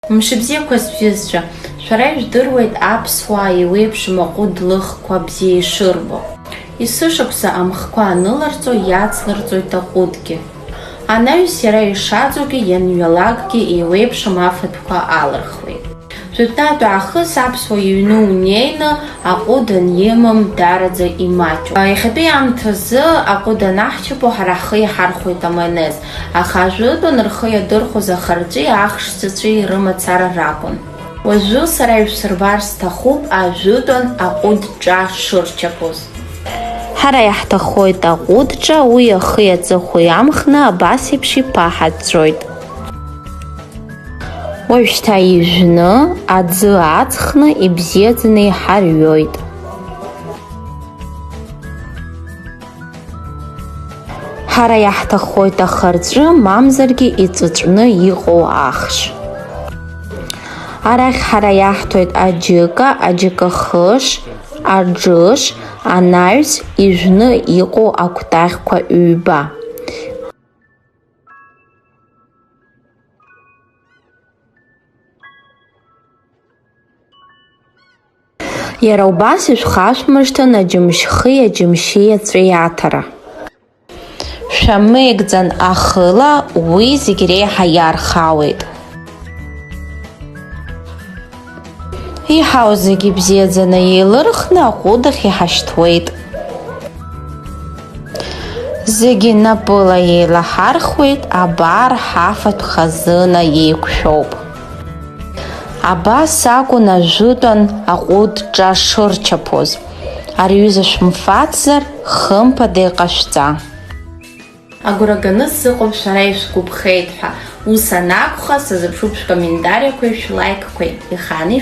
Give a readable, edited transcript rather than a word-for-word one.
Мшыбзиақәа сҩызцәа, шәара ижәдыруеит аԥсуаа еиуеиԥшым аҟәыд лыхқәа бзиа ишырбо. Есышықәса амхқәа аныларҵо иацларҵоит аҟәыдгьы. Анаҩс иара ишаӡогьы ианҩалакгьы еиуеиԥшым афатәқәа алырхуеит. Жәытәнатә аахыс аԥсуа иҩны унеины аҟәыд анимам дараӡа имаҷуп. Иахьатәи аамҭазы аҟәыд анаҳчыпо ҳара ҳхы иҳархәоит аманез, аха ажәытәан рхы иадырхәоз ахырҵәи ахшҵәыҵәи рымацара ракәын. Уажәы сара ишәсырбар сҭахуп ажәытәан аҟәыдҿа шырчаԥоз. Ҳара иаҳҭахоит аҟәыдҿа уи ахи аҵыхәа иамхны абас еиԥш иԥаҳаҵәҵәоит. Уажәшьҭа ижәны, аӡы аҵхны ибзиаӡаны иҳарҩоит. Ҳара иаҳҭахоит ахырҵәы, мамзаргьы иҵәыҵәны иҟоу ахш. Арахь ҳара иаҳҭоит аџьыка, аџьыкахыш, аџыш, анаҩс, ижәны иҟоу акәтаӷьқәа ҩба. Иара убас ишәхашәмыршҭын аџьымшьхи аџьымшьи аҵәиаҭара. Шәамеигӡан ахыла, уи зегь реиҳа иархауеит. Иҳау зегьы бзиаӡаны еилырхны аҟәыдахь иҳашьҭуеит. Зегьы напыла еилаҳархуеит, абар ҳафатә хазына еиқәшәоуп. Абас акәын ажәытәан аҟәыдҿа шырчаԥоз. Арҩыза шәымфацзар, хымԥада иҟашәҵа. Агәра ганы сыҟоуп шәара ишәгәыԥхеит ҳәа. Ус анакәха, сазыԥшуп шәкомментариақәеи шәлаикқәеи. Ихаани